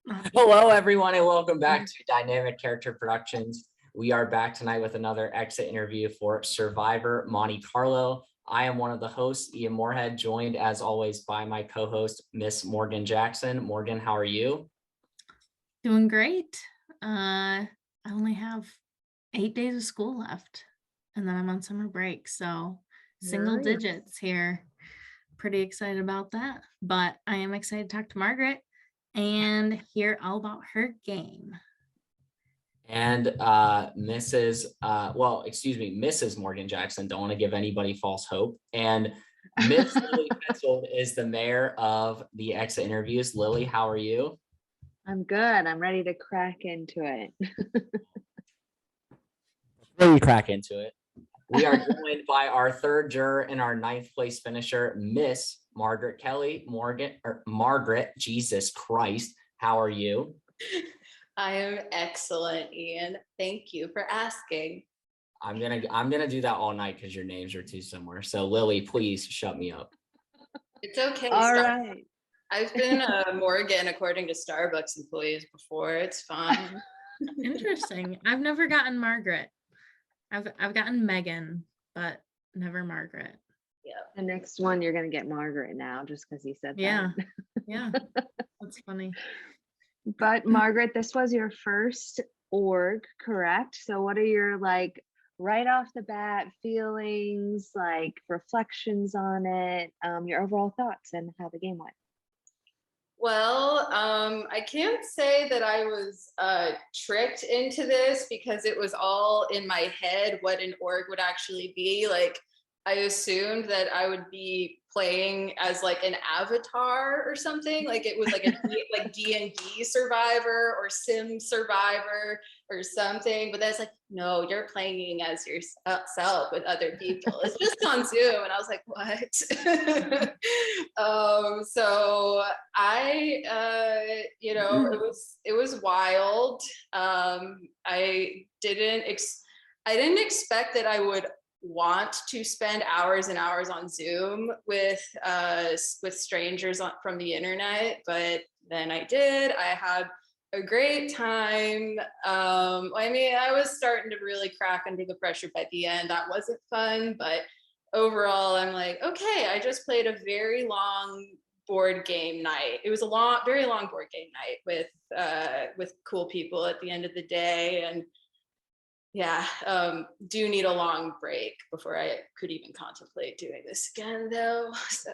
Hello, everyone, and welcome back to Dynamic Character Productions. We are back tonight with another exit interview for Survivor Monte Carlo. I am one of the hosts, Ian Moorhead, joined as always by my co-host, Miss Morgan Jackson. Morgan, how are you? Doing great. I only have 8 days of school left, and then I'm on summer break, so single digits here. Pretty excited about that, but I am excited to talk to Margaret and hear all about her game. And Mrs. Morgan Jackson, don't want to give anybody false hope. And Miss Lilly Petzold is the mayor of the exit interviews. Lilly, how are you? I'm good. I'm ready to crack into it. Really crack into it. We are joined by our third juror and our 9th place finisher, Miss Margaret Kelly. Margaret, Jesus Christ, how are you? I am excellent, Ian. Thank you for asking. I'm gonna do that all night because your names are too similar. So Lilly, please shut me up. It's okay. All right. I've been Morgan according to Starbucks employees before. It's fine. Interesting. I've never gotten Margaret. I've gotten Megan, but never Margaret. Yeah. The next one you're gonna get Margaret now, just because he said Yeah. that. Yeah. That's funny. But Margaret, this was your first org, correct? So what are your right off the bat feelings, reflections on it, your overall thoughts and how the game went? Well, I can't say that I was tricked into this because it was all in my head what an org would actually be. Like, I assumed that I would be playing as like an avatar or something. Like it was like a like D&D survivor or Sim survivor or something. But that's like, no, you're playing as yourself with other people. It's just on Zoom. And I was like, what? So I, it was wild. I didn't expect that I would want to spend hours and hours on Zoom with strangers from the internet, but then I did. I had a great time. I mean, I was starting to really crack under the pressure by the end. That wasn't fun, but overall, I'm like, okay, I just played a very long board game night. It was a very long board game night with cool people at the end of the day, and yeah, do need a long break before I could even contemplate doing this again, though. So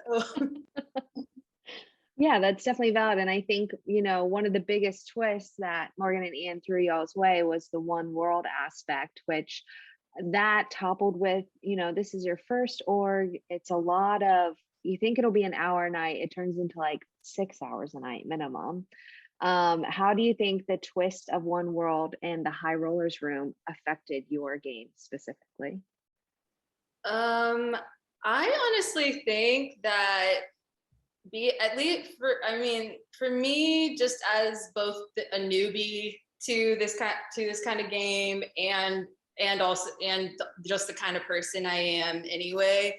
yeah, that's definitely valid. And I think, one of the biggest twists that Morgan and Ian threw y'all's way was the one world aspect, which that toppled with, this is your first org. It's a lot of, you think it'll be an hour a night. It turns into like 6 hours a night minimum. How do you think the twist of one world and the high rollers room affected your game specifically? I honestly think that for me, just as both a newbie to this kind of game and just the kind of person I am anyway,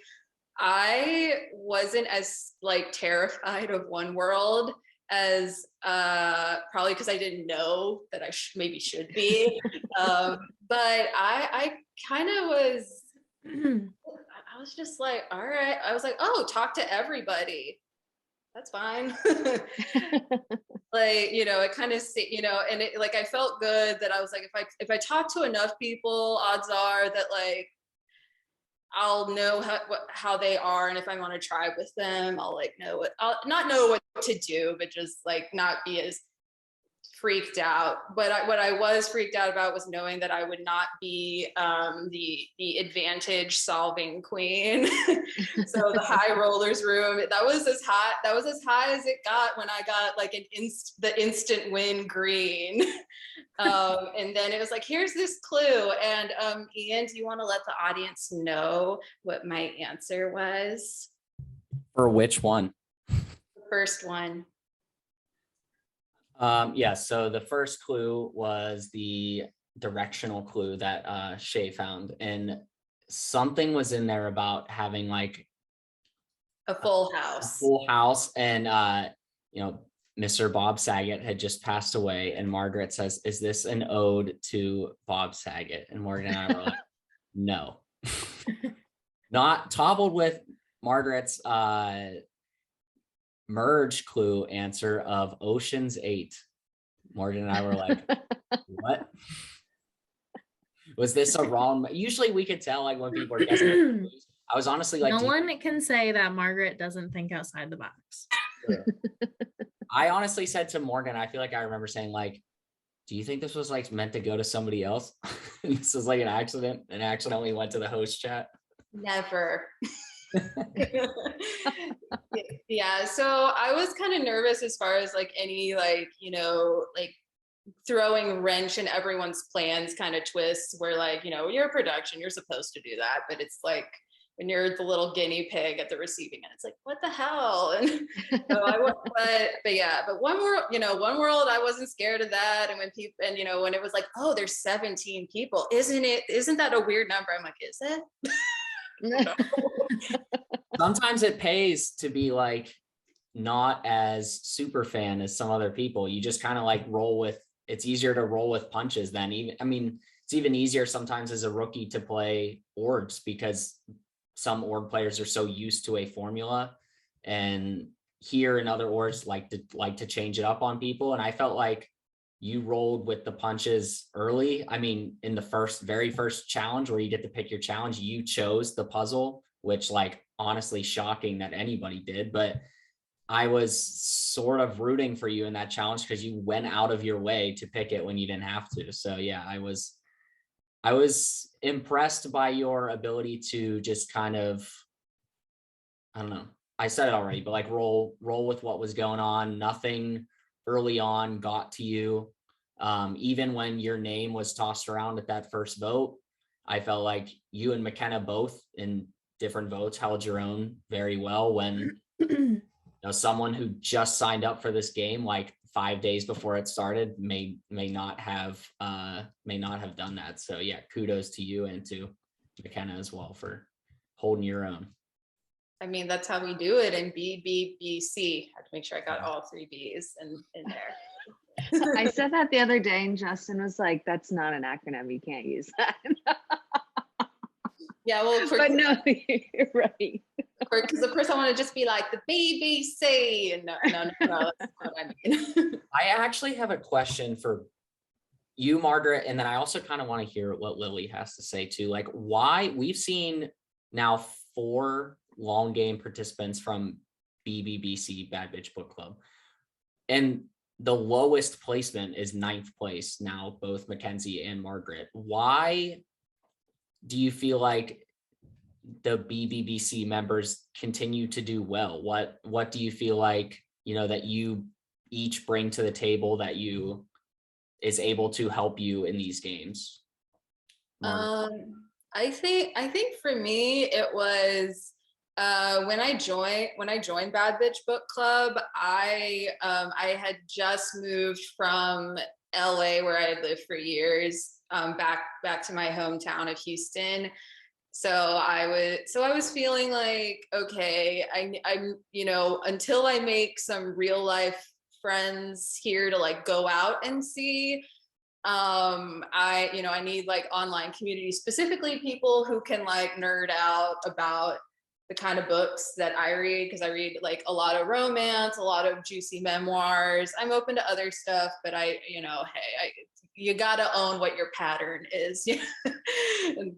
I wasn't as terrified of one world as probably because I didn't know that I maybe should be. But I kind of was, I was just like, all right. I was like, oh, talk to everybody. That's fine. It kind of, and it I felt good that I was like, if I talk to enough people, odds are that I'll know how they are, and if I want to try with them, I'll not know what to do, but just not be as freaked out. But what I was freaked out about was knowing that I would not be the advantage solving queen. So the high rollers room, that was as high as it got when I got the instant win green. And then it was like, here's this clue. And Ian, do you want to let the audience know what my answer was? For which one? The first one. Yeah, so the first clue was the directional clue that Shea found, and something was in there about having a full house. And Mr. Bob Saget had just passed away, and Margaret says, "Is this an ode to Bob Saget?" And Morgan and I were like, "No." Not toppled with Margaret's merge clue answer of Ocean's 8. Morgan and I were like, "What? Was this a wrong?" Usually we could tell, like, when people are guessing. I was honestly like, no one can say that Margaret doesn't think outside the box. Sure. I honestly said to Morgan, I feel like I remember saying, like, "Do you think this was like meant to go to somebody else?" And this was like an accident, and accidentally went to the host chat. Never. Yeah, so I was kind of nervous as far as like any like, you know, like throwing wrench in everyone's plans kind of twists where like, you know, you're a production, you're supposed to do that, but it's like when you're the little guinea pig at the receiving end, it's like, what the hell? And so but One World, you know, One World, I wasn't scared of that. And when people, and you know, when it was like, oh, there's 17 people, isn't that a weird number? I'm like, is it? Sometimes it pays to be like not as super fan as some other people. You just kind of like roll with, it's easier to roll with punches than even, I mean, it's even easier sometimes as a rookie to play orgs because some org players are so used to a formula, and here in other orgs like to change it up on people. And I felt like you rolled with the punches early. I mean, in the very first challenge where you get to pick your challenge, you chose the puzzle, which like honestly shocking that anybody did, but I was sort of rooting for you in that challenge because you went out of your way to pick it when you didn't have to. So yeah, I was impressed by your ability to just kind of, I don't know, I said it already, but like roll with what was going on. Nothing early on got to you. Even when your name was tossed around at that first vote, I felt like you and McKenna both in different votes held your own very well when you know, someone who just signed up for this game like 5 days before it started may not have done that. So yeah, kudos to you and to McKenna as well for holding your own. I mean, that's how we do it in BBBC. I have to make sure I got all 3 B's in there. I said that the other day and Justin was like, that's not an acronym, you can't use that. Yeah, well, but no, you're right. Because of course I want to just be like the BBC, and no, that's not what I mean. I actually have a question for you, Margaret, and then I also kind of want to hear what Lilly has to say too. Like, why we've seen now 4 long game participants from BBBC Bad Bitch Book Club, and the lowest placement is 9th place now, both Mackenzie and Margaret. Why do you feel like the BBBC members continue to do well? What do you feel like, you know, that you each bring to the table that you is able to help you in these games? I think for me it was when I joined Bad Bitch Book Club, I had just moved from LA where I had lived for years back to my hometown of Houston. So I was feeling like, okay, I'm, you know, until I make some real life friends here to like go out and see, I need like online community, specifically people who can like nerd out about the kind of books that I read, because I read like a lot of romance, a lot of juicy memoirs. I'm open to other stuff, but you gotta own what your pattern is. And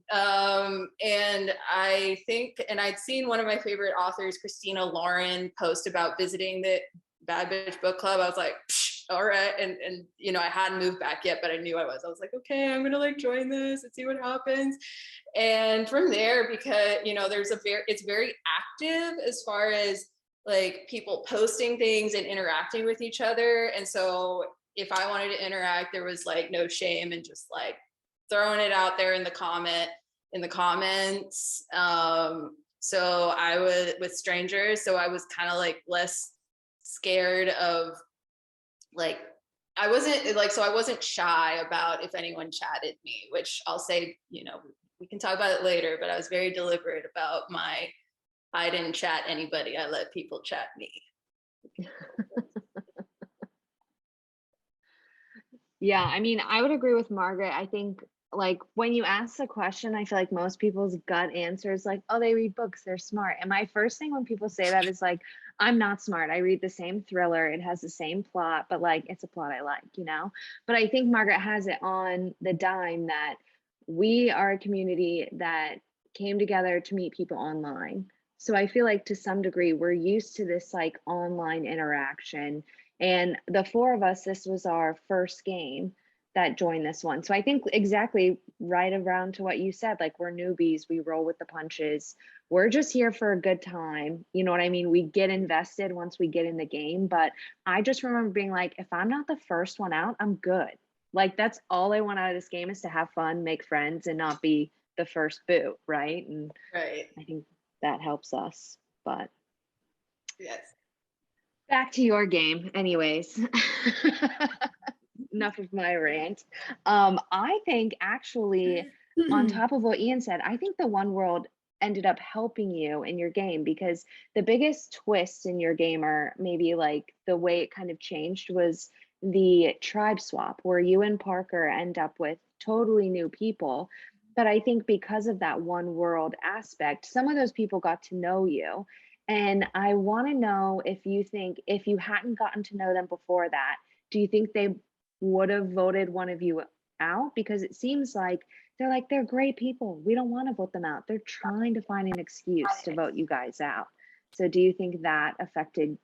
I think, and I'd seen one of my favorite authors, Christina Lauren, post about visiting the Bad Bitch Book Club. I was like, all right. And you know, I hadn't moved back yet, but I knew I was like, okay, I'm gonna like join this and see what happens. And from there, because you know, it's very active as far as like people posting things and interacting with each other. And so if I wanted to interact, there was like no shame in just like throwing it out there in the comments. So I was with strangers, so I was kind of like less scared of like, I wasn't shy about if anyone chatted me, which I'll say, you know, we can talk about it later, but I was very deliberate about I didn't chat anybody. I let people chat me. Yeah, I mean, I would agree with Margaret. I think like when you ask the question, I feel like most people's gut answer is like, oh, they read books, they're smart. And my first thing when people say that is like, I'm not smart. I read the same thriller, it has the same plot, but like it's a plot I like, you know? But I think Margaret has it on the dime that we are a community that came together to meet people online. So I feel like to some degree, we're used to this like online interaction. And the four of us, this was our first game that joined this one. So I think exactly right around to what you said, like we're newbies, we roll with the punches. We're just here for a good time. You know what I mean? We get invested once we get in the game. But I just remember being like, if I'm not the first one out, I'm good. Like that's all I want out of this game is to have fun, make friends, and not be the first boot, right? And Right. I think that helps us. But Yes. back to your game, anyways. Enough of my rant. I think actually, on top of what Ian said, I think the One World ended up helping you in your game because the biggest twist in your game, or maybe like the way it kind of changed, was the tribe swap, where you and Parker end up with totally new people. But I think because of that One World aspect, some of those people got to know you. And I want to know if you think, if you hadn't gotten to know them before that, do you think they would have voted one of you out? Because it seems like they're great people, we don't want to vote them out, they're trying to find an excuse to vote you guys out. So do you think that affected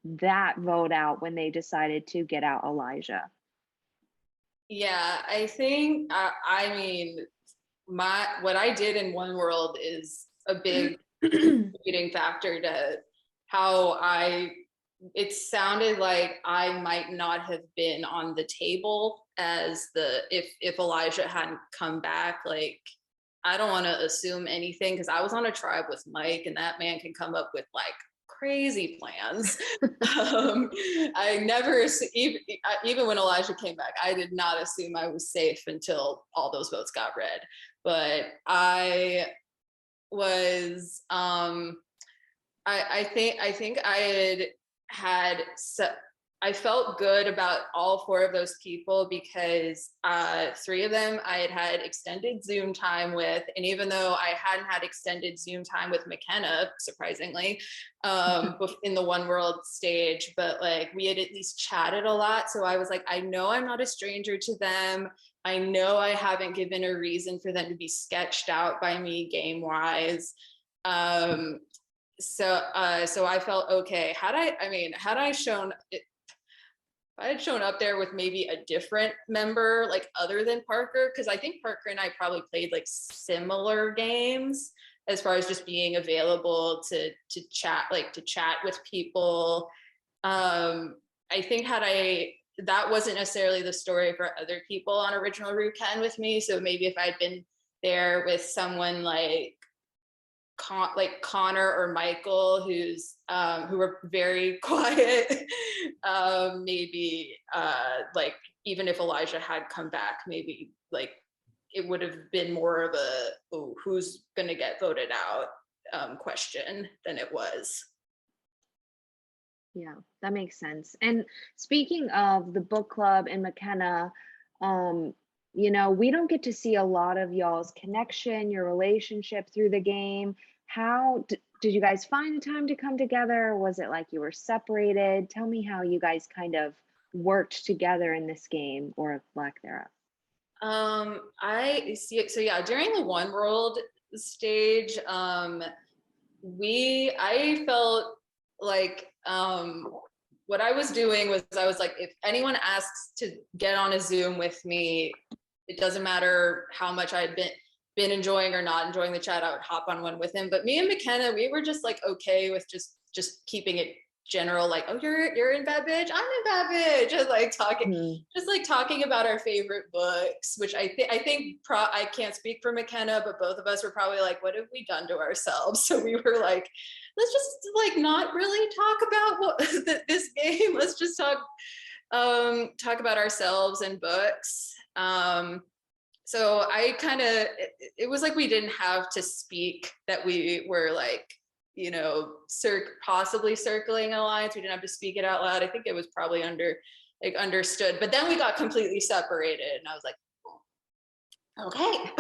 that vote out when they decided to get out Elijah? Yeah, I think I mean what I did in One World is a big contributing factor to how it sounded like I might not have been on the table as if Elijah hadn't come back. Like, I don't want to assume anything because I was on a tribe with Mike and that man can come up with like crazy plans. I never, even when Elijah came back, I did not assume I was safe until all those votes got read. But I was, I think I felt good about all four of those people because three of them I had extended Zoom time with, and even though I hadn't had extended Zoom time with McKenna, surprisingly, in the One World stage, but like we had at least chatted a lot. So I was like, I know I'm not a stranger to them. I know I haven't given a reason for them to be sketched out by me game wise. So I felt okay. Had I shown it, if I had shown up there with maybe a different member, like other than Parker, because I think Parker and I probably played like similar games as far as just being available to chat with people. I think that wasn't necessarily the story for other people on Original Root Ken with me. So maybe if I'd been there with someone like Connor or Michael, who were very quiet, maybe like even if Elijah had come back, maybe like it would have been more of a who's gonna get voted out question than it was. Yeah, that makes sense. And speaking of the book club and McKenna, you know, we don't get to see a lot of y'all's connection, your relationship through the game. How did you guys find the time to come together? Was it like you were separated? Tell me how you guys kind of worked together in this game, or lack thereof. I see it. So yeah, during the One World stage, I felt like what I was doing was I was like, if anyone asks to get on a Zoom with me, it doesn't matter how much I'd been enjoying or not enjoying the chat, I would hop on one with him. But me and McKenna, we were just like okay with just keeping it general, like, oh, you're in Beverage, I'm in Beverage, just like talking about our favorite books, which I think I can't speak for McKenna, but both of us were probably like, what have we done to ourselves? So we were like, let's just like not really talk about this game. Let's just talk about ourselves and books. So I kind of, it was like we didn't have to speak that we were like, you know, possibly circling an alliance. We didn't have to speak it out loud. I think it was probably under like understood. But then we got completely separated, and I was like, okay.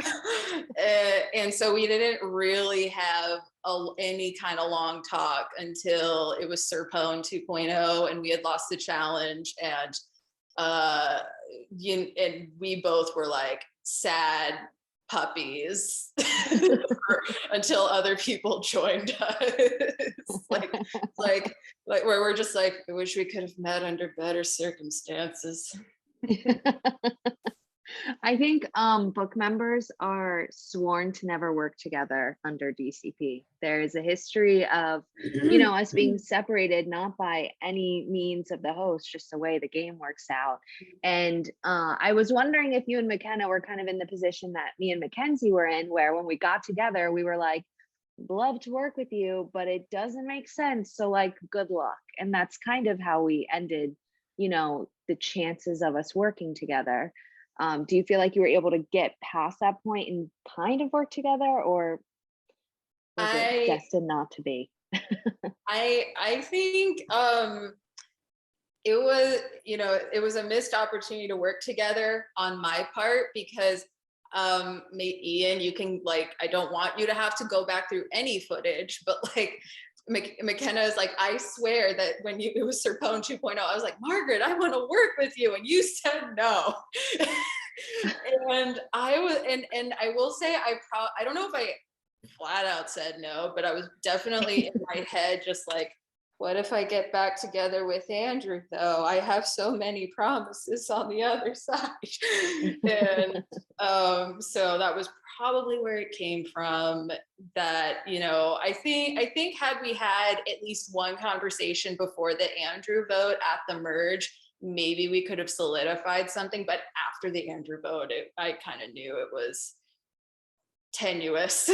And so we didn't really have any kind of long talk until it was Serpone 2.0, and we had lost the challenge, and and we both were like sad puppies until other people joined us. like where we're just like, I wish we could have met under better circumstances. I think book members are sworn to never work together under DCP. There is a history of, us being separated, not by any means of the host, just the way the game works out. And I was wondering if you and McKenna were kind of in the position that me and Mackenzie were in, where when we got together, we were like, love to work with you, but it doesn't make sense. So like, good luck. And that's kind of how we ended, the chances of us working together. Do you feel like you were able to get past that point and kind of work together, or was it destined not to be? I think it was, it was a missed opportunity to work together on my part, because Ian, you can I don't want you to have to go back through any footage, but McKenna is like, I swear that when it was Serpone 2.0, I was like, Margaret, I want to work with you, and you said no. And I was, and I will say, I don't know if I flat out said no, but I was definitely in my head just like, what if I get back together with Andrew though? I have so many promises on the other side. And so that was probably where it came from, that, I think had we had at least one conversation before the Andrew vote at the merge, maybe we could have solidified something. But after the Andrew vote, I kind of knew it was tenuous.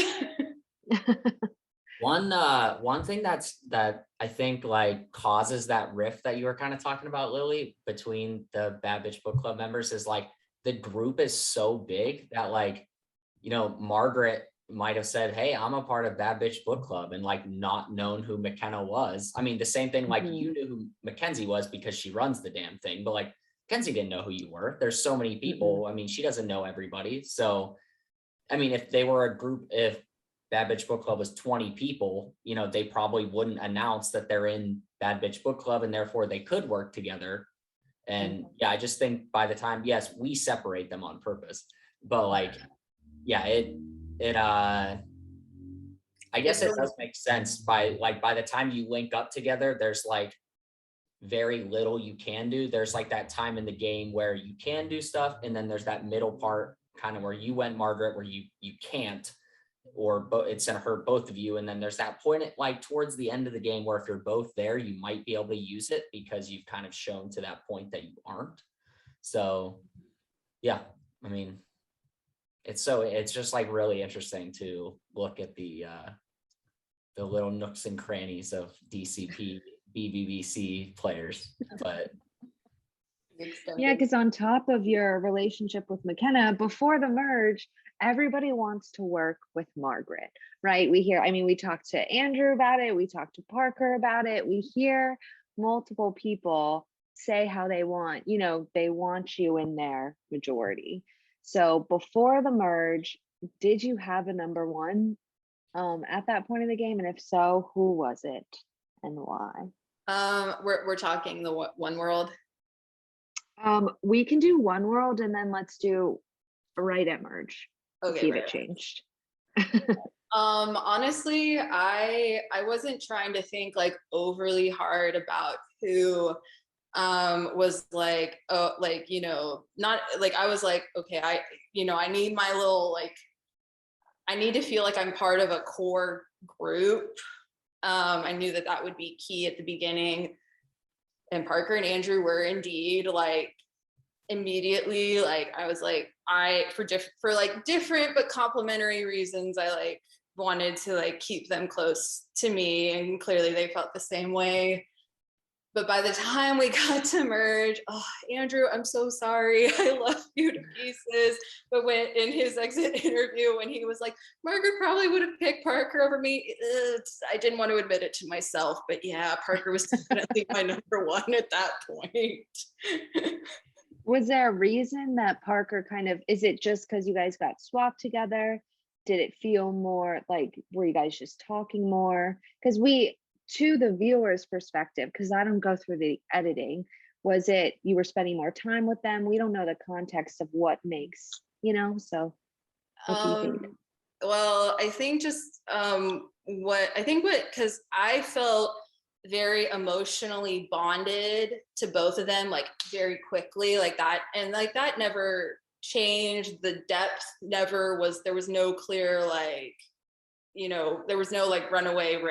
One thing that I think causes that rift that you were kind of talking about, Lilly, between the Bad Bitch Book Club members is the group is so big that Margaret might have said, hey, I'm a part of Bad Bitch Book Club, and not known who McKenna was. I mean, the same thing, you knew who Mackenzie was because she runs the damn thing, but Mackenzie didn't know who you were. There's so many people. I mean, she doesn't know everybody. So, I mean, if they were a group, if Bad Bitch Book Club was 20 people, they probably wouldn't announce that they're in Bad Bitch Book Club, and therefore they could work together. And yeah, I just think by the time, yes, we separate them on purpose, but I guess it does make sense by the time you link up together, there's very little you can do. There's that time in the game where you can do stuff, and then there's that middle part kind of where you went, Margaret, where you can't, or it's gonna hurt both of you. And then there's that point at towards the end of the game where if you're both there, you might be able to use it because you've kind of shown to that point that you aren't. So yeah, I mean, it's just really interesting to look at the little nooks and crannies of DCP BBBC players. But yeah, because on top of your relationship with McKenna before the merge, everybody wants to work with Margaret, right? We talked to Andrew about it, we talked to Parker about it, we hear multiple people say how they want you in their majority. So before the merge, did you have a number one at that point in the game? And if so, who was it and why? We're talking the one world. We can do one world, and then let's do right at merge. Okay, see if it changed. Honestly, I wasn't trying to think overly hard about who was not I was okay, I need my little I need to feel I'm part of a core group. I knew that would be key at the beginning, and Parker and Andrew were indeed immediately I was for different but complementary reasons, I wanted to keep them close to me, and clearly they felt the same way. but by the time we got to merge, oh, Andrew, I'm so sorry. I love you to pieces. But when in his exit interview, when he was like, Margaret probably would have picked Parker over me, I didn't want to admit it to myself. But yeah, Parker was definitely my number one at that point. Was there a reason that Parker is it just because you guys got swapped together? Did it feel more like, were you guys just talking more? Because to the viewer's perspective, because I don't go through the editing, was it you were spending more time with them? We don't know the context of what makes, so what do you think? Well, I think just because I felt very emotionally bonded to both of them, like very quickly, like that, and like that never changed. The depth never was, there was no clear, like, there was no like runaway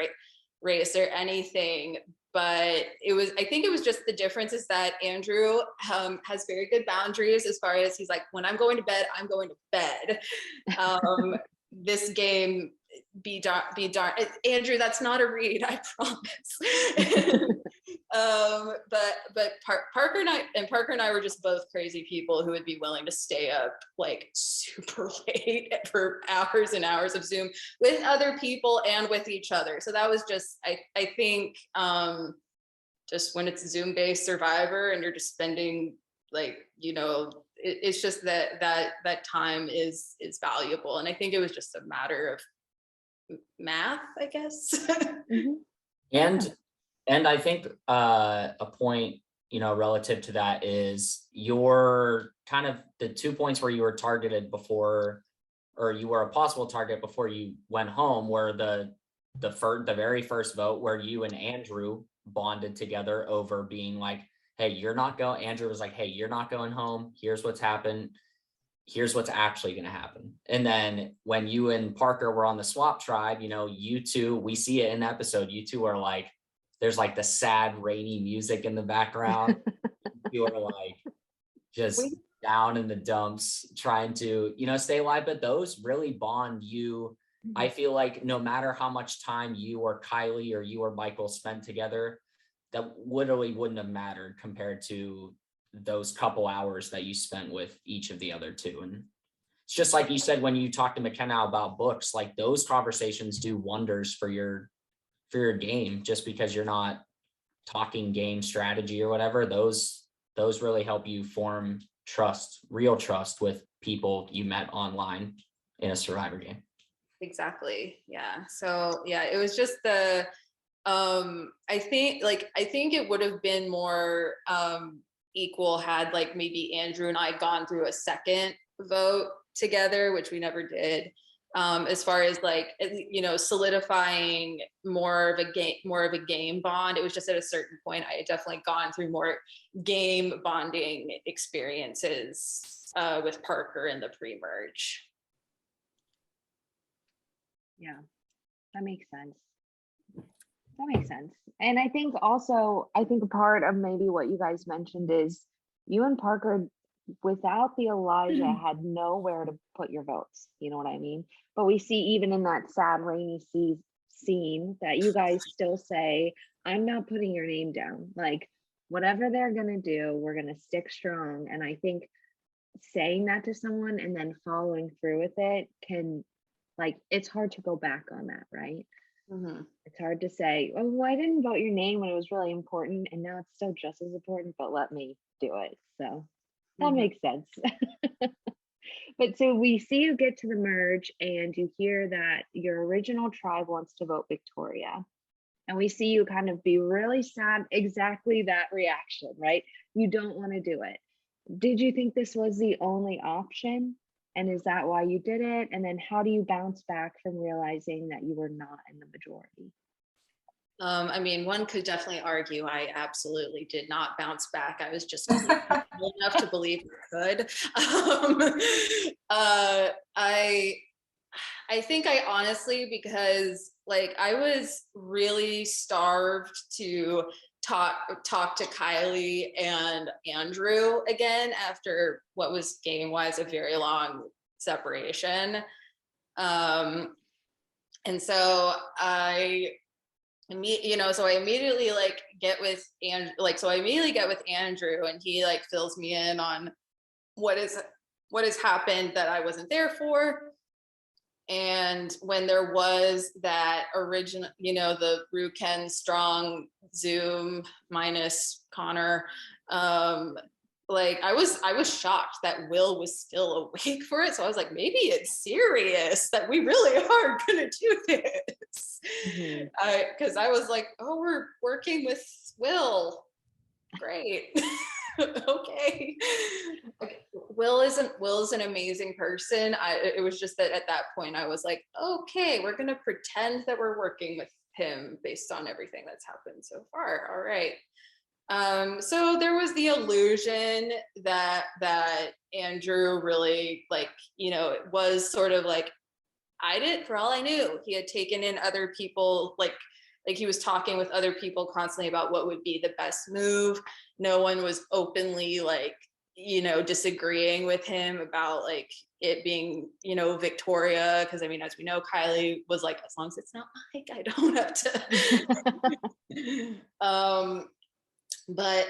race or anything. But I think it was just the difference is that Andrew has very good boundaries as far as he's like, when I'm going to bed, I'm going to bed. This game, be darn, Andrew, that's not a read, I promise. But Parker and I were just both crazy people who would be willing to stay up like super late for hours and hours of Zoom with other people and with each other. So that was just, I think, just when it's Zoom-based Survivor and you're just spending like, it's just that time is valuable. And I think it was just a matter of math, I guess. Mm-hmm. And I think a point, relative to that is your kind of the 2 points where you were targeted before, or you were a possible target before you went home, were the very first vote where you and Andrew bonded together over being like, hey, Andrew was like, hey, you're not going home. Here's what's happened. Here's what's actually going to happen. And then when you and Parker were on the swap tribe, you two, we see it in the episode, you two are like, there's like the sad, rainy music in the background. You are like just down in the dumps trying to, stay alive. But those really bond you. I feel like no matter how much time you or Kiley or you or Michael spent together, that literally wouldn't have mattered compared to those couple hours that you spent with each of the other two. And it's just like you said, when you talk to McKenna about books, like those conversations do wonders for your game, just because you're not talking game strategy or whatever. Those really help you form real trust with people you met online in a Survivor game. Exactly. Yeah. So yeah, it was just the I think it would have been more equal had like maybe Andrew and I gone through a second vote together, which we never did. As far as like, solidifying more of a game bond. It was just at a certain point, I had definitely gone through more game bonding experiences with Parker in the pre-merge. Yeah, that makes sense. And I think a part of maybe what you guys mentioned is you and Parker, without the Elijah, had nowhere to put your votes. You know what I mean? But we see even in that sad, rainy scene that you guys still say, I'm not putting your name down. Like, whatever they're going to do, we're going to stick strong. And I think saying that to someone and then following through with it can, like, it's hard to go back on that, right? Mm-hmm. It's hard to say, oh, well, I didn't vote your name when it was really important, and now it's still just as important, but let me do it. So that makes sense. But so we see you get to the merge and you hear that your original tribe wants to vote Victoria. And we see you kind of be really sad, exactly that reaction, right? You don't want to do it. Did you think this was the only option? And is that why you did it? And then how do you bounce back from realizing that you were not in the majority? I mean, one could definitely argue I absolutely did not bounce back. I was just enough to believe I could. I think I honestly, because like I was really starved to talk to Kiley and Andrew again after what was game-wise a very long separation. And so so I immediately like get with Andrew, and he like fills me in on what has happened that I wasn't there for. And when there was that original, the Ruken Strong Zoom minus Connor, like I was shocked that Will was still awake for it. So I was like, maybe it's serious that we really are gonna do this. Because I was like, oh, we're working with Will. Great. Okay. Will is an amazing person. It was just that at that point I was like, okay, we're gonna pretend that we're working with him based on everything that's happened so far. All right. So there was the illusion that Andrew really it was sort of like, for all I knew, he had taken in other people, like he was talking with other people constantly about what would be the best move. No one was openly disagreeing with him about it being, Victoria. Cause I mean, as we know, Kiley was like, as long as it's not Mike, I don't have to. But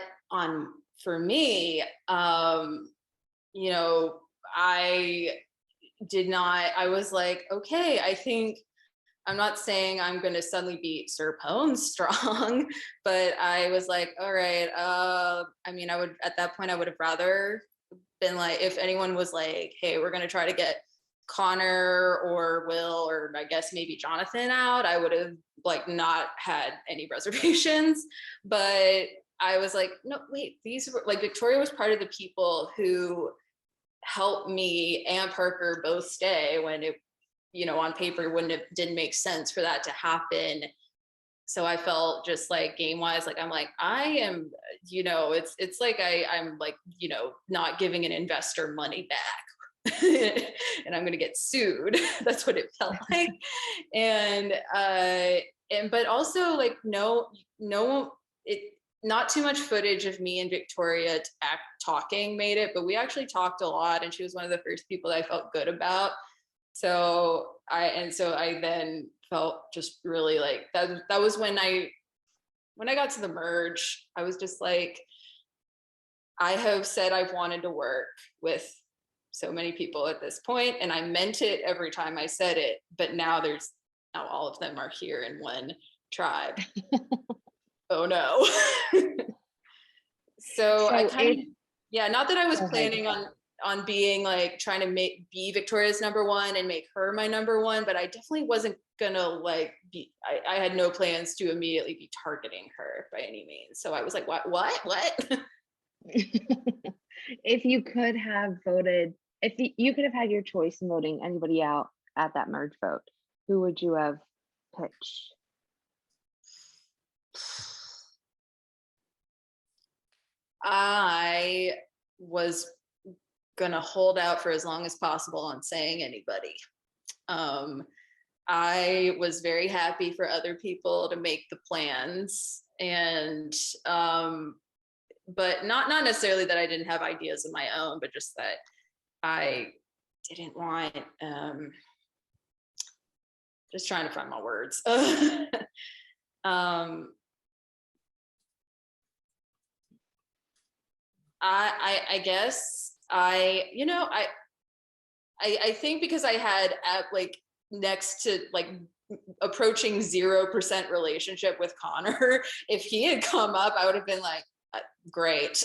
for me, I was like, okay, I think, I'm not saying I'm going to suddenly beat Sir Pone strong, but I was like, all right. At that point, I would have rather been like, if anyone was like, hey, we're going to try to get Connor or Will, or I guess maybe Jonathan out, I would have not had any reservations. But I was like, no, wait, these were Victoria was part of the people who helped me and Parker both stay when it, on paper didn't make sense for that to happen. So I felt just game wise, I'm I am, it's like I'm not giving an investor money back and I'm going to get sued. That's what it felt like. But also not too much footage of me and Victoria talking made it, but we actually talked a lot, and she was one of the first people that I felt good about. So I then felt just really that was when I got to the merge, I was just like, I have said I've wanted to work with so many people at this point, and I meant it every time I said it, but now all of them are here in one tribe. Oh no. So I kind of, not that I was planning on being trying to be Victoria's number one and make her my number one, but I definitely wasn't gonna I had no plans to immediately be targeting her by any means. So I was like, what? If you could have voted, if you could have had your choice in voting anybody out at that merge vote, who would you have pitched? I was gonna hold out for as long as possible on saying anybody. I was very happy for other people to make the plans, and but not necessarily that I didn't have ideas of my own, but just that I didn't want just trying to find my words. I guess I think because I had next to approaching 0% relationship with Connor, if he had come up, I would have been like, great.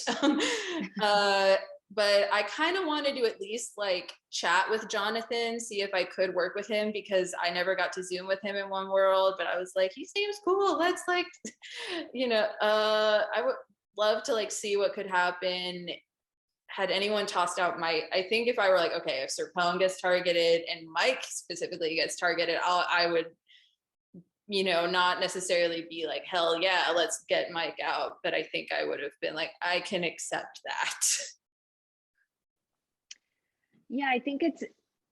But I kind of wanted to at least chat with Jonathan, see if I could work with him, because I never got to Zoom with him in One World, but I was like, he seems cool. Let's I would love to see what could happen. Had anyone tossed out Mike, I think if I were okay, if Sir Pone gets targeted and Mike specifically gets targeted, I would, not necessarily be like, hell yeah, let's get Mike out. But I think I would have been like, I can accept that. Yeah, I think it's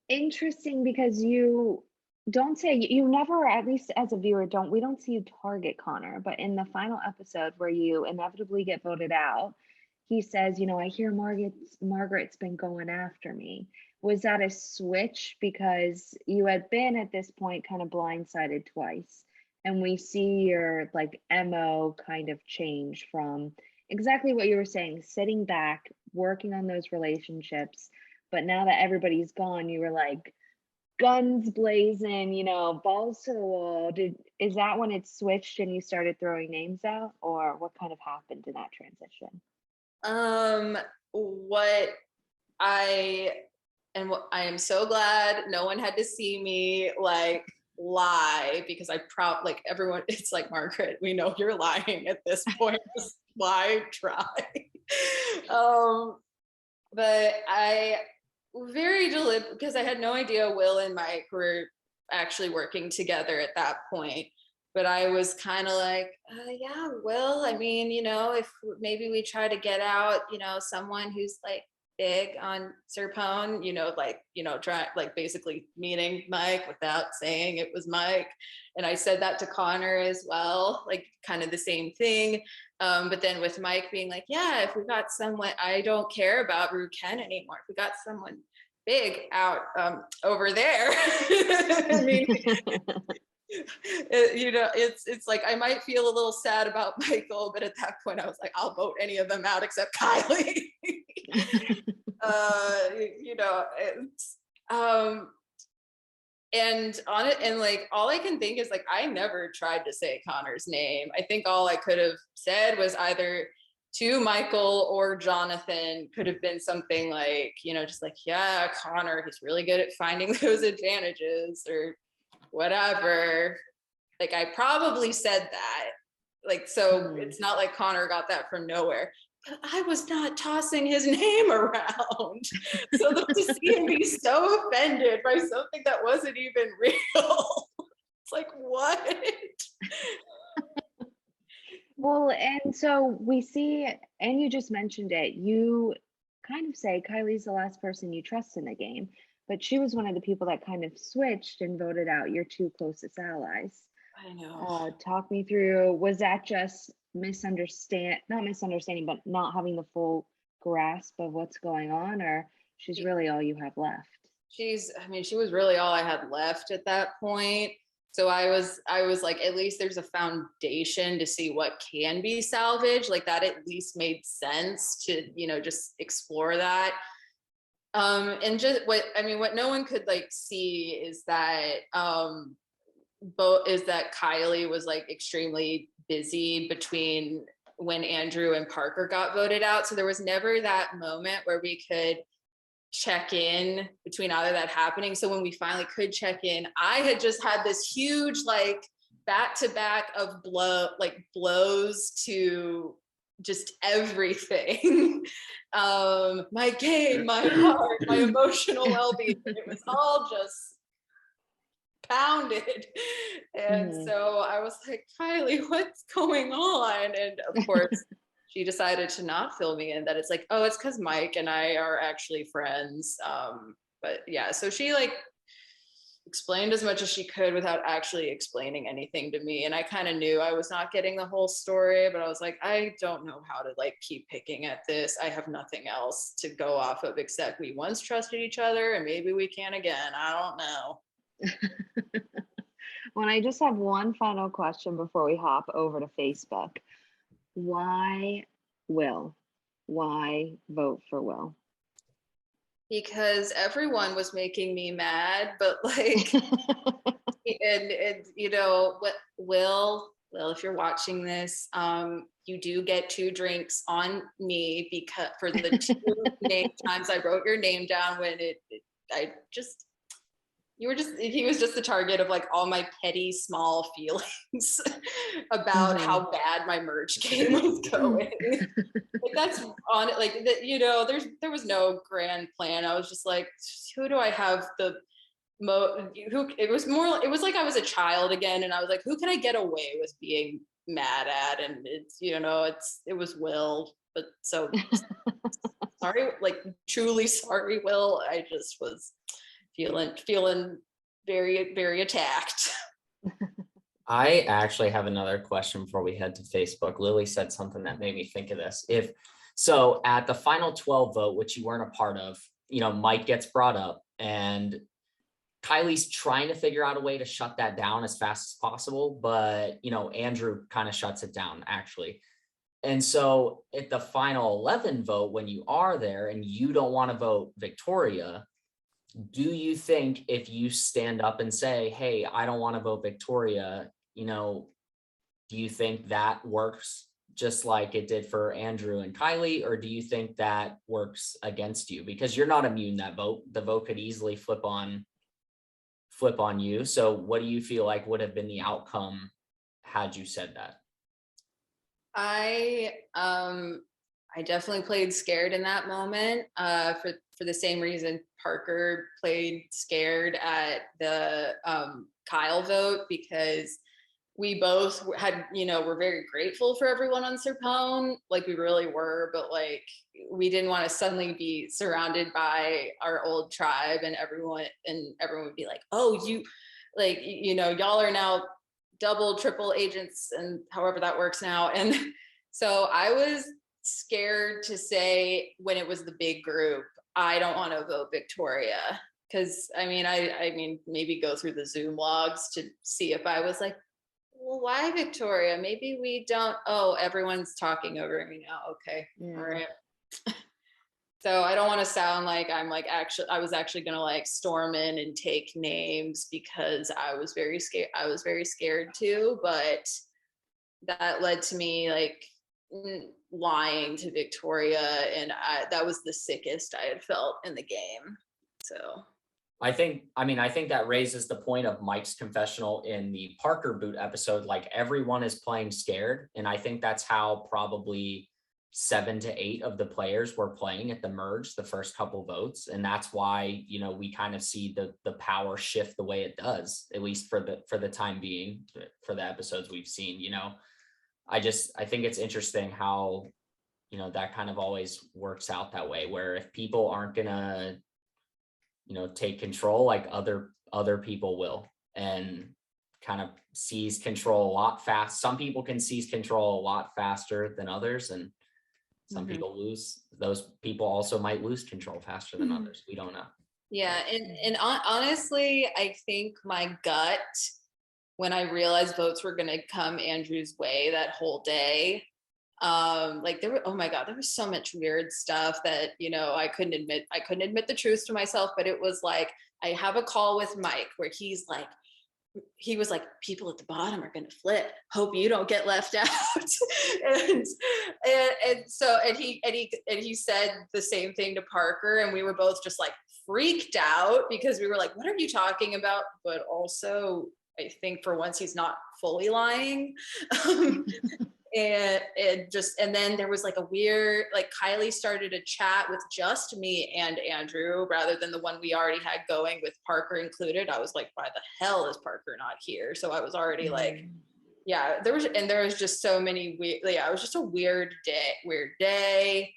interesting because you don't say, you never, at least as a viewer, we don't see you target Connor, but in the final episode where you inevitably get voted out, he says, I hear Margaret's been going after me. Was that a switch because you had been at this point kind of blindsided twice, and we see your like MO kind of change from exactly what you were saying, sitting back, working on those relationships. But now that everybody's gone, you were like guns blazing, you know, balls to the wall. Is that when it switched and you started throwing names out, or what kind of happened in that transition? What I am so glad no one had to see me like lie, because I like everyone, it's like, Margaret, we know you're lying at this point. Just lie, try. But I very deliberate, because I had no idea Will and Mike were actually working together at that point. But I was kind of like, yeah, Will, I mean, you know, if maybe we try to get out, you know, someone who's like big on Serpone, you know, like, you know, try like basically meeting Mike without saying it was Mike. And I said that to Connor as well, like kind of the same thing. But then with Mike being like, yeah, if we got someone, I don't care about Rue Ken anymore. If we got someone big out over there, I mean, you know, it's like, I might feel a little sad about Michael, but at that point I was like, I'll vote any of them out except Kiley. You know, it's and on it, and like all I can think is like, I never tried to say Connor's name. I think all I could have said was either to Michael or Jonathan, could have been something like, you know, just like, yeah, Connor, he's really good at finding those advantages or whatever. Like I probably said that, like, so it's not like Connor got that from nowhere. But I was not tossing his name around. So to see him be so offended by something that wasn't even real, it's like, what? Well, and so we see, and you just mentioned it, you kind of say Kiley's the last person you trust in the game, but she was one of the people that kind of switched and voted out your two closest allies. I know. Talk me through, was that just not misunderstanding, but not having the full grasp of what's going on, or she's really all you have left? She was really all I had left at that point. So I was like, at least there's a foundation to see what can be salvaged. Like that at least made sense to, you know, just explore that. And just what no one could like see is that Kiley was like extremely busy between when Andrew and Parker got voted out. So there was never that moment where we could check in between either that happening. So when we finally could check in, I had just had this huge like back-to-back of blows to just everything. My game, my heart, my emotional well-being, it was all just pounded. And so I was like, Kiley, what's going on? And of course she decided to not fill me in, that it's like, oh, it's because Mike and I are actually friends. But yeah, so she like explained as much as she could without actually explaining anything to me. And I kind of knew I was not getting the whole story, but I was like, I don't know how to like keep picking at this. I have nothing else to go off of except we once trusted each other and maybe we can again. I don't know. Well, I just have one final question before we hop over to Facebook. Why Will? Why vote for Will? Because everyone was making me mad, but like, and you know what, Will, if you're watching this, you do get 2 drinks on me because for the 2 name times I wrote your name down when he was just the target of like all my petty small feelings about how bad my merch game was going. Like that's on it, like that, you know, there was no grand plan. I was just like, who do I have it was like I was a child again, and I was like, who can I get away with being mad at? And it's, you know, it was Will, but so sorry, like truly sorry, Will. I just was feeling very, very attacked. I actually have another question before we head to Facebook. Lilly said something that made me think of this. So at the final 12 vote, which you weren't a part of, you know, Mike gets brought up, and Kiley's trying to figure out a way to shut that down as fast as possible, but Andrew kind of shuts it down actually. And so at the final 11 vote, when you are there and you don't want to vote Victoria, do you think if you stand up and say, hey, I don't want to vote Victoria, do you think that works just like it did for Andrew and Kiley, or do you think that works against you? Because you're not immune that vote. The vote could easily flip on you. So what do you feel like would have been the outcome had you said that? I definitely played scared in that moment for the same reason Parker played scared at the Kyle vote, because we both had, we're very grateful for everyone on Serpone, like we really were, but like we didn't want to suddenly be surrounded by our old tribe and everyone would be like, oh, you like, y'all are now double, triple agents and however that works now. And so I was scared to say when it was the big group, I don't want to vote Victoria. Cause I mean, maybe go through the Zoom logs to see if I was like, well, why Victoria? Maybe we don't, oh, everyone's talking over me now. Okay. Yeah. All right. So I don't want to sound like I was actually going to like storm in and take names because I was very scared. I was very scared too, but that led to me like lying to Victoria. And that was the sickest I had felt in the game. So I think that raises the point of Mike's confessional in the Parker boot episode. Like everyone is playing scared. And I think that's how probably 7 to 8 of the players were playing at the merge, the first couple votes. And that's why, we kind of see the power shift the way it does, at least for the time being, for the episodes we've seen. I think it's interesting how, that kind of always works out that way, where if people aren't gonna, take control, like other people will, and kind of seize control a lot fast. Some people can seize control a lot faster than others, and some people lose. Those people also might lose control faster than others. We don't know. Yeah, and honestly, I think my gut, when I realized votes were going to come Andrew's way that whole day, oh my God, there was so much weird stuff that, I couldn't admit the truth to myself, but it was like, I have a call with Mike where he was like, people at the bottom are going to flip. Hope you don't get left out. and he said the same thing to Parker, and we were both just like freaked out because we were like, what are you talking about? But also, I think for once he's not fully lying. And then there was like a weird, like Kiley started a chat with just me and Andrew rather than the one we already had going with Parker included. I was like, why the hell is Parker not here? So I was already like, yeah, there was just so many weird, it was just a weird day.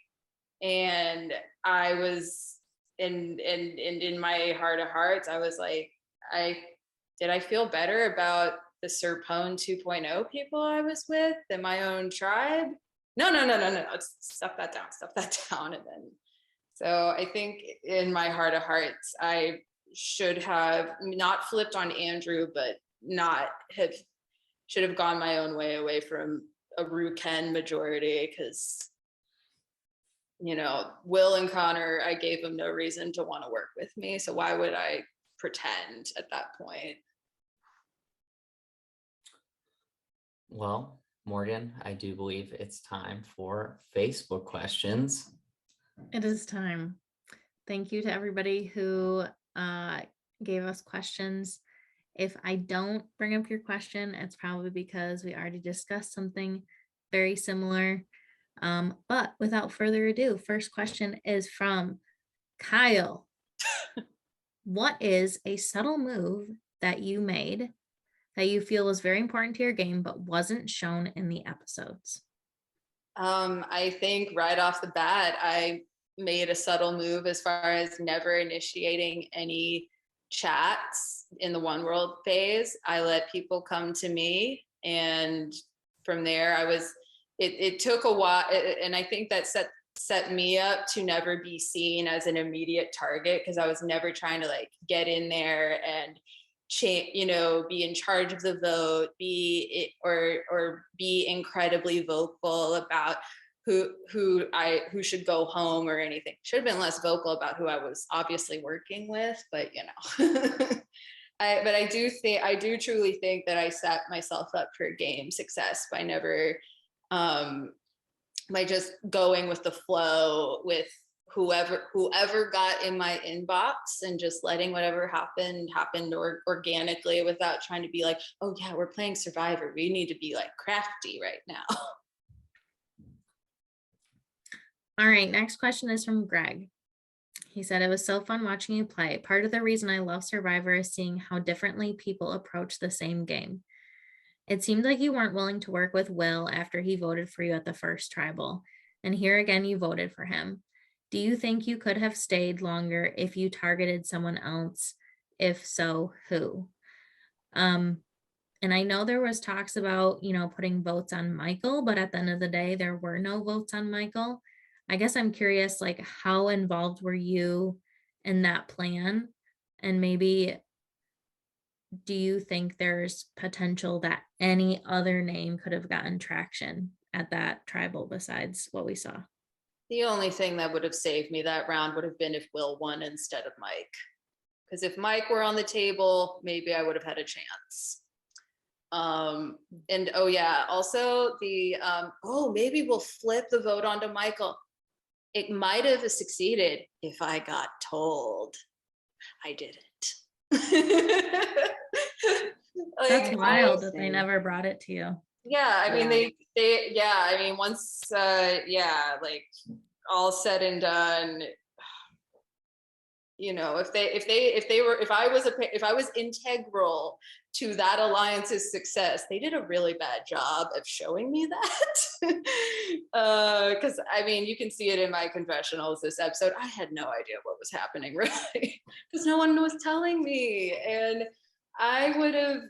And I was in my heart of hearts, I was like, I feel better about the Serpone 2.0 people I was with than my own tribe? No. Stuff that down. And then, so I think in my heart of hearts, I should have not flipped on Andrew, but should have gone my own way away from a Ruken majority, because, Will and Connor, I gave them no reason to want to work with me. So why would I pretend at that point? Well, Morgan, I do believe it's time for Facebook questions. It is time. Thank you to everybody who gave us questions. If I don't bring up your question, it's probably because we already discussed something very similar. But without further ado, first question is from Kyle. What is a subtle move that you made that you feel was very important to your game but wasn't shown in the episodes? I think right off the bat, I made a subtle move as far as never initiating any chats in the One World phase. I let people come to me, and from there it took a while, and I think that set set me up to never be seen as an immediate target, because I was never trying to like get in there and change, you know, be in charge of the vote, or be incredibly vocal about who should go home or anything. Should have been less vocal about who I was obviously working with, but you know. I do truly think that I set myself up for game success by never by just going with the flow with whoever got in my inbox, and just letting whatever happened organically, without trying to be like, oh yeah, we're playing Survivor, we need to be like crafty right now. All right, next question is from Greg. He said, it was so fun watching you play. Part of the reason I love Survivor is seeing how differently people approach the same game. It seemed like you weren't willing to work with Will after he voted for you at the first tribal. And here again, you voted for him. Do you think you could have stayed longer if you targeted someone else? If so, who? And I know there was talks about, you know, putting votes on Michael, but at the end of the day, there were no votes on Michael. I guess I'm curious, like, how involved were you in that plan? And maybe, do you think there's potential that any other name could have gotten traction at that tribal besides what we saw? The only thing that would have saved me that round would have been if Will won instead of Mike. Because if Mike were on the table, maybe I would have had a chance. And oh yeah, also the, maybe we'll flip the vote onto Michael. It might have succeeded if I got told. I didn't. Like, that's wild that they never brought it to you. Yeah, I mean, I mean, once, like all said and done, you know, if I was integral to that alliance's success, they did a really bad job of showing me that. Because I mean, you can see it in my confessionals this episode. I had no idea what was happening, really, because no one was telling me. And I would have,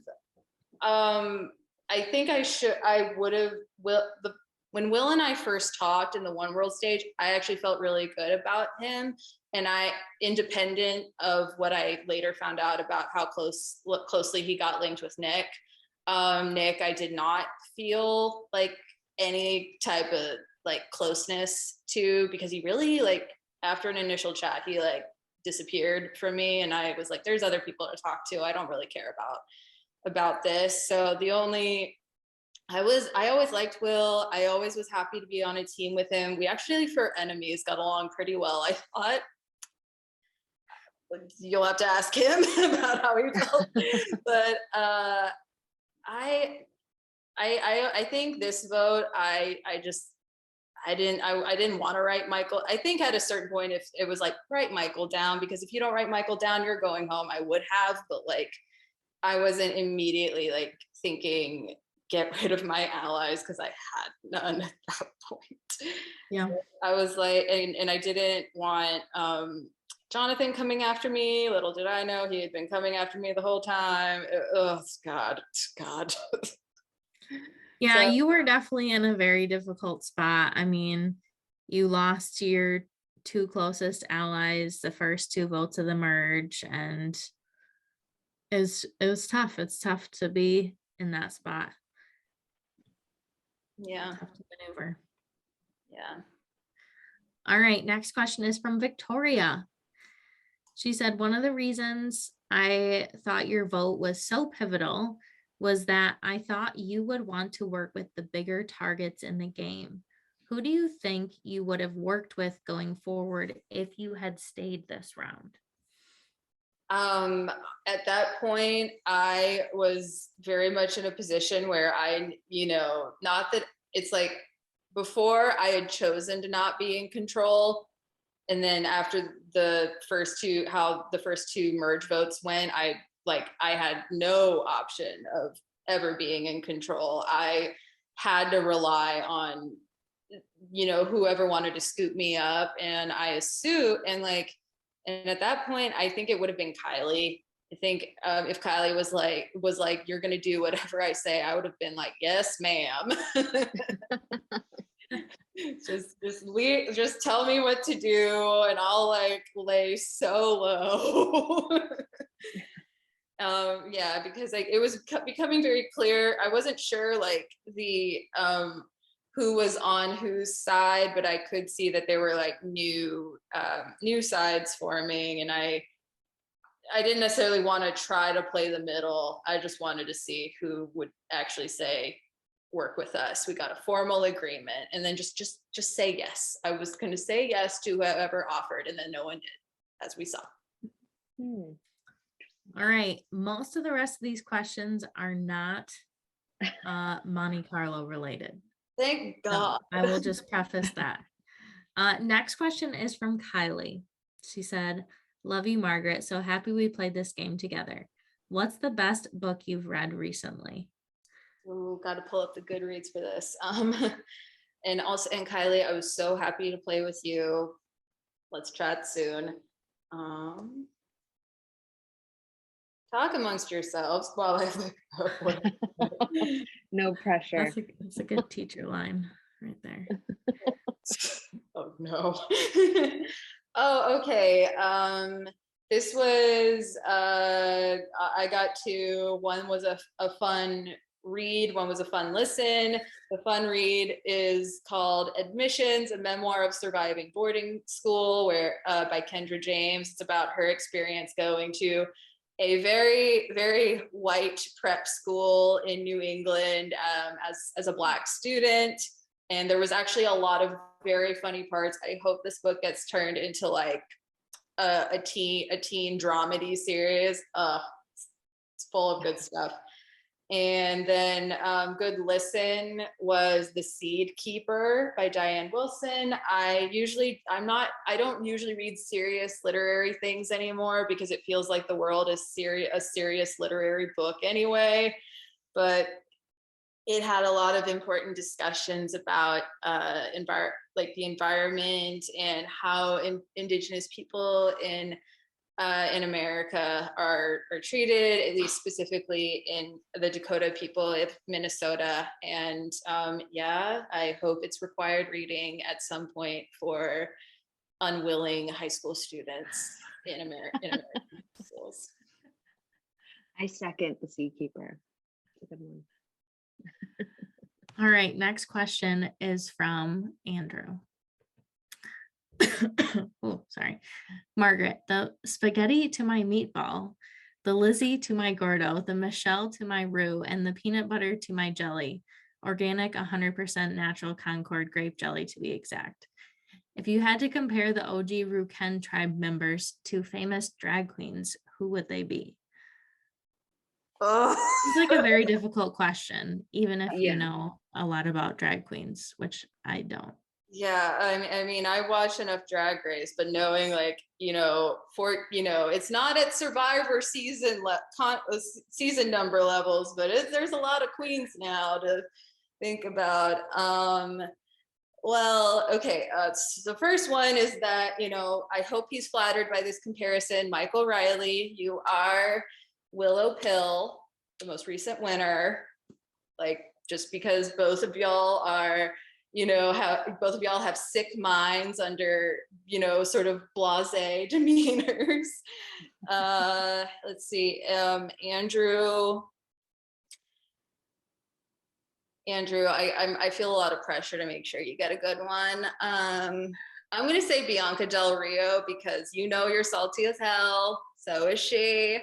when Will and I first talked in the One World stage, I actually felt really good about him. And independent of what I later found out about how closely he got linked with Nick, I did not feel like any type of like closeness to, because he really, like, after an initial chat, he like disappeared from me. And I was like, there's other people to talk to. I don't really care about this. So I always liked Will. I always was happy to be on a team with him. We actually, for enemies, got along pretty well, I thought. You'll have to ask him about how he felt. But I think this vote, I didn't want to write Michael. I think at a certain point, if it was like, write Michael down, because if you don't write Michael down, you're going home, I would have, but like, I wasn't immediately like thinking, get rid of my allies, because I had none at that point. Yeah. I was like, and I didn't want Jonathan coming after me. Little did I know he had been coming after me the whole time. Oh, God. Yeah, So, you were definitely in a very difficult spot. I mean, you lost to your two closest allies the first two votes of the merge, and it was tough. It's tough to be in that spot. Yeah. Tough to maneuver. Yeah. All right, next question is from Victoria. She said, one of the reasons I thought your vote was so pivotal was that I thought you would want to work with the bigger targets in the game. Who do you think you would have worked with going forward if you had stayed this round? At that point, I was very much in a position where not that it's like, before I had chosen to not be in control. And then after the first two merge votes went, I had no option of ever being in control. I had to rely on, whoever wanted to scoop me up. And and at that point, I think it would have been Kiley. I think if Kiley was like, you're going to do whatever I say, I would have been like, yes, ma'am. just tell me what to do and I'll like lay so low. Yeah, because like it was becoming very clear. I wasn't sure like the who was on whose side, but I could see that there were like new sides forming, and I didn't necessarily want to try to play the middle. I just wanted to see who would actually say work with us. We got a formal agreement, and then just say yes. I was going to say yes to whoever offered, and then no one did, as we saw. All right. Most of the rest of these questions are not Monte Carlo related. Thank God. So I will just preface that. Next question is from Kiley. She said, "Love you, Margaret. So happy we played this game together. What's the best book you've read recently?" Ooh, got to pull up the Goodreads for this. And Kiley, I was so happy to play with you. Let's chat soon. Talk amongst yourselves while I look. No pressure. That's a good teacher line right there. Oh no. Oh, okay. This was I got to, one was a fun read, one was a fun listen. The fun read is called Admissions, a memoir of surviving boarding school, where by Kendra James. It's about her experience going to a very, very white prep school in New England as a Black student. And there was actually a lot of very funny parts. I hope this book gets turned into like a teen dramedy series. It's full of good stuff. And then good listen was The Seed Keeper by Diane Wilson. I don't usually read serious literary things anymore because it feels like the world is a serious literary book anyway. But it had a lot of important discussions about the environment and how Indigenous people in America are treated, at least specifically in the Dakota people of Minnesota. And yeah, I hope it's required reading at some point for unwilling high school students in American schools. I second The Seed Keeper. It's a good one. All right, next question is from Andrew. Oh, sorry. Margaret, the spaghetti to my meatball, the Lizzie to my Gordo, the Michelle to my roux, and the peanut butter to my jelly. Organic, 100% natural Concord grape jelly to be exact. If you had to compare the OG Ruken tribe members to famous drag queens, who would they be? It's like a very difficult question, even if you know a lot about drag queens, which I don't. Yeah, I mean, I watch enough Drag Race, but knowing it's not at Survivor season number levels, but there's a lot of queens now to think about. Well, okay, the first one is that, I hope he's flattered by this comparison. Michael Reilly, you are Willow Pill, the most recent winner, just because both of y'all are, both of y'all have sick minds under, sort of blasé demeanors. Let's see, Andrew, I feel a lot of pressure to make sure you get a good one. I'm gonna say Bianca Del Rio because you're salty as hell, so is she.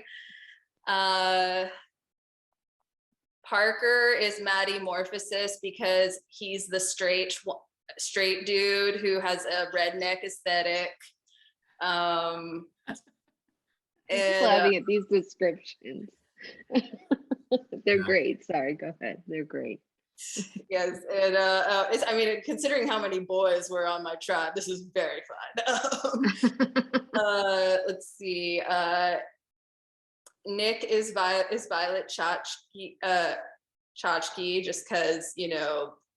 Parker is Maddie Morphosis because he's the straight dude who has a redneck aesthetic. I'm laughing at these descriptions. They're great. Sorry, go ahead. They're great. Yes, and considering how many boys were on my tribe, this is very fun. Let's see. Nick is Violet Chachki, just because,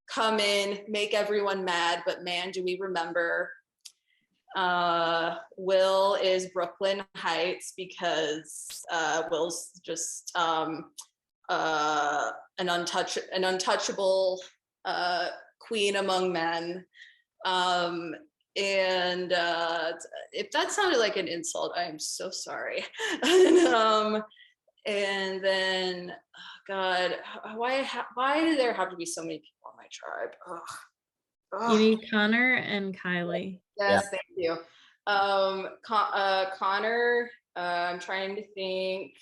come in, make everyone mad, but man, do we remember. Will is Brooklyn Heights because Will's just an untouchable queen among men. And if that sounded like an insult, I am so sorry. And then, oh God, why do there have to be so many people on my tribe? Ugh. You need Connor and Kiley. Yes, thank you. Connor, I'm trying to think.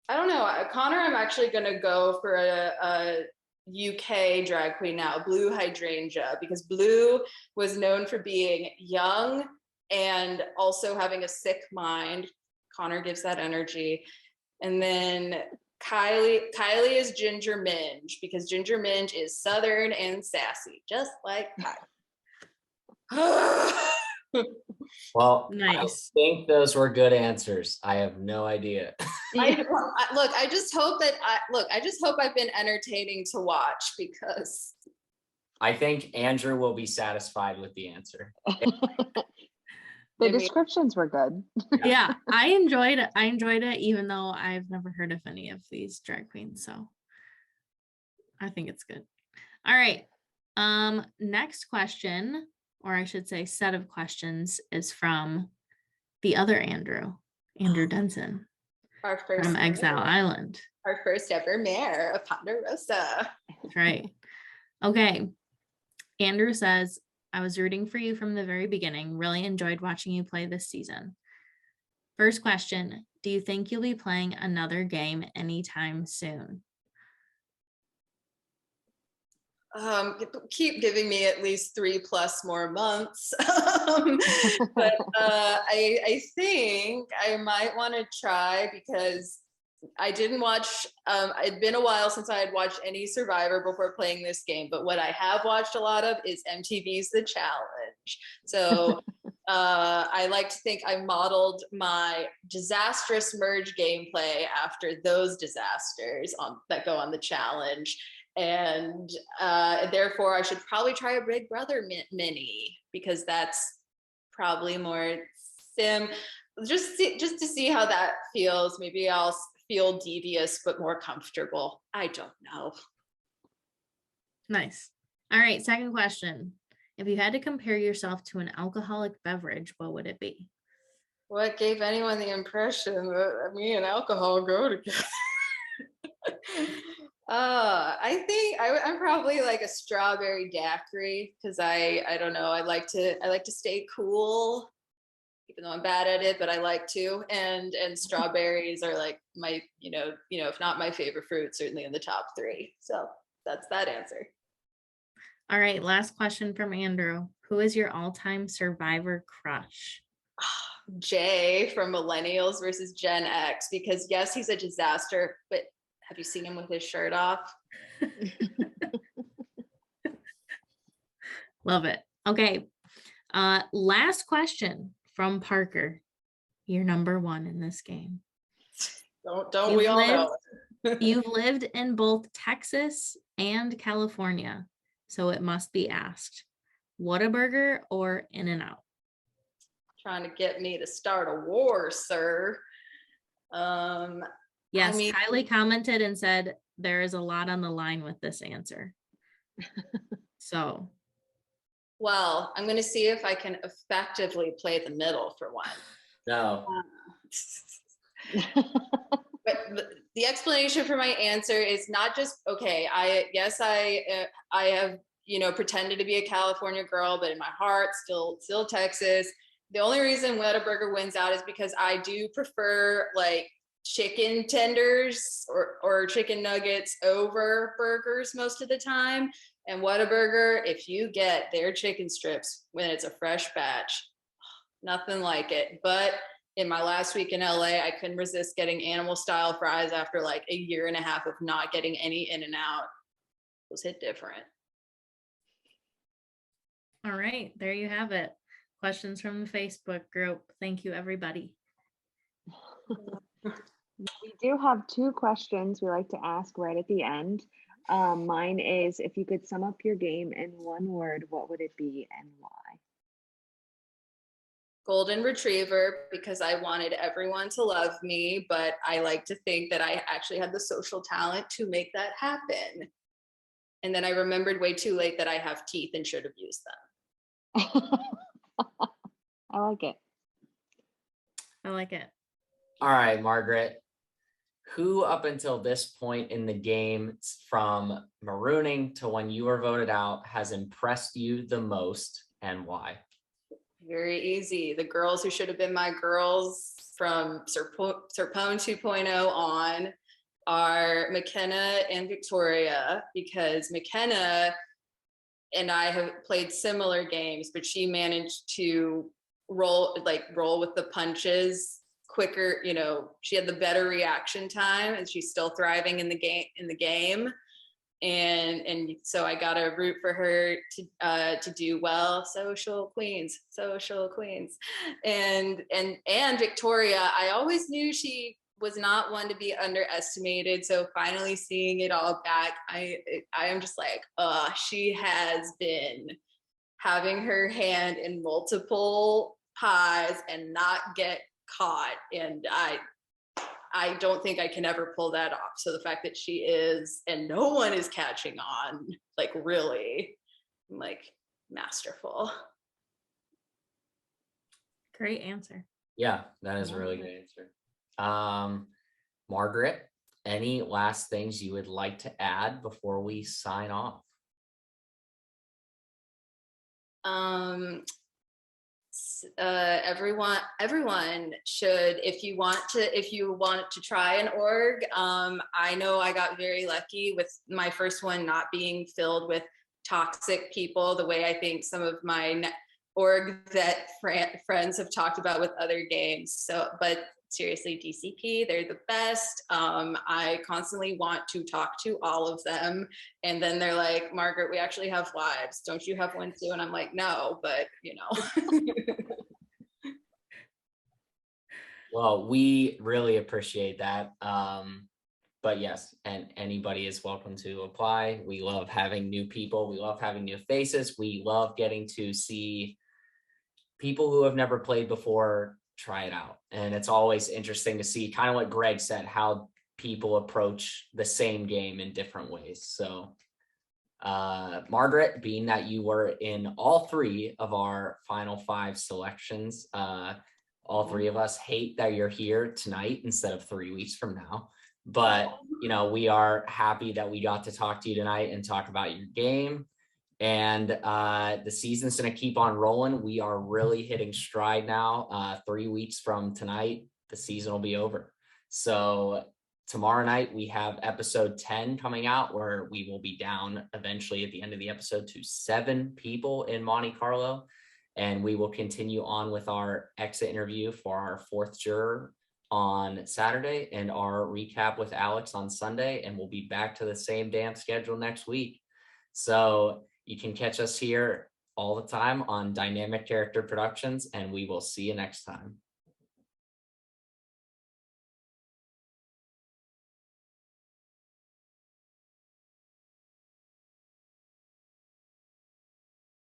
I don't know. Connor, I'm actually going to go for a UK drag queen now, Blue Hydrangea, because Blue was known for being young and also having a sick mind. Connor gives that energy. And then Kiley is Ginger Minge, because Ginger Minge is Southern and sassy, just like Kiley. Well, Nice. I think those were good answers. I have no idea. I just hope I've been entertaining to watch, because I think Andrew will be satisfied with the answer. The descriptions were good. Yeah, I enjoyed it, even though I've never heard of any of these drag queens. So I think it's good. All right. Next question, or I should say set of questions, is from the other Andrew Denson from Exile Island. Our first ever mayor of Ponderosa. That's right. Okay. Andrew says, I was rooting for you from the very beginning. Really enjoyed watching you play this season. First question, do you think you'll be playing another game anytime soon? Keep giving me at least 3+ more months. But I think I might want to try, because I didn't watch, it'd been a while since I had watched any Survivor before playing this game, but what I have watched a lot of is MTV's The Challenge. So I like to think I modeled my disastrous merge gameplay after those disasters that go on The Challenge. And therefore I should probably try a Big Brother mini, because that's probably more sim, just to see how that feels. Maybe I'll feel devious but more comfortable. I don't know. Nice. All right, second question. If you had to compare yourself to an alcoholic beverage, what would it be? What gave anyone the impression that me and alcohol go together? I think I'm probably like a strawberry daiquiri, because I don't know, I like to stay cool, even though I'm bad at it, but I like to. And strawberries are like my, if not my favorite fruit, certainly in the top 3. So that's that answer. All right, last question from Andrew. Who is your all-time Survivor crush? Jay from Millennials versus Gen X, because yes, he's a disaster, but have you seen him with his shirt off? Love it. Okay. Last question from Parker. You're number 1 in this game. Don't we all know? You've lived in both Texas and California, so it must be asked. Whataburger or In-N-Out? Trying to get me to start a war, sir. Yes, Kiley commented and said there is a lot on the line with this answer. So. Well, I'm going to see if I can effectively play the middle for one. No. But the explanation for my answer is not just, okay, I have, pretended to be a California girl, but in my heart, still Texas. The only reason Whataburger wins out is because I do prefer like chicken tenders or chicken nuggets over burgers most of the time. And Whataburger, if you get their chicken strips when it's a fresh batch, nothing like it. But in my last week in LA, I couldn't resist getting animal style fries after like a year and a half of not getting any In-N-Out. Those hit different. All right, there you have it. Questions from the Facebook group. Thank you, everybody. We do have 2 questions we like to ask right at the end. Mine is, if you could sum up your game in 1 word, what would it be and why? Golden Retriever, because I wanted everyone to love me, but I like to think that I actually had the social talent to make that happen. And then I remembered way too late that I have teeth and should have used them. I like it. I like it. All right, Margaret. Who up until this point in the game, from marooning to when you were voted out, has impressed you the most and why? Very easy. The girls who should have been my girls from Serpone 2.0 on are McKenna and Victoria, because McKenna and I have played similar games, but she managed to roll with the punches quicker. You know, she had the better reaction time, and she's still thriving in the game. And so I gotta root for her to do well. Social queens. And Victoria, I always knew she was not one to be underestimated. So finally seeing it all back, I am just like, she has been having her hand in multiple pies and not get caught. And I don't think I can ever pull that off. So the fact that she is, and no one is catching on, like, really, like, masterful. Great answer. Yeah, that is a really good answer. Margaret, any last things you would like to add before we sign off? Everyone should, if you want to try an org. I know I got very lucky with my first one not being filled with toxic people, the way I think some of my org that friends have talked about with other games. So, but seriously, DCP, they're the best. I constantly want to talk to all of them, and then they're like, Margaret, we actually have lives. Don't you have one too? And I'm like, no, but you know. Well, we really appreciate that. But yes, and anybody is welcome to apply. We love having new people. We love having new faces. We love getting to see people who have never played before try it out. And it's always interesting to see, kind of like Greg said, how people approach the same game in different ways. So Margaret, being that you were in all three of our final 5 selections, all three of us hate that you're here tonight instead of 3 weeks from now. But, you know, we are happy that we got to talk to you tonight and talk about your game. And the season's going to keep on rolling. We are really hitting stride now. 3 weeks from tonight, the season will be over. So tomorrow night, we have episode 10 coming out, where we will be down eventually at the end of the episode to 7 people in Monte Carlo. And we will continue on with our exit interview for our 4th juror on Saturday and our recap with Alex on Sunday. And we'll be back to the same damn schedule next week. So you can catch us here all the time on Dynamic Character Productions, and we will see you next time.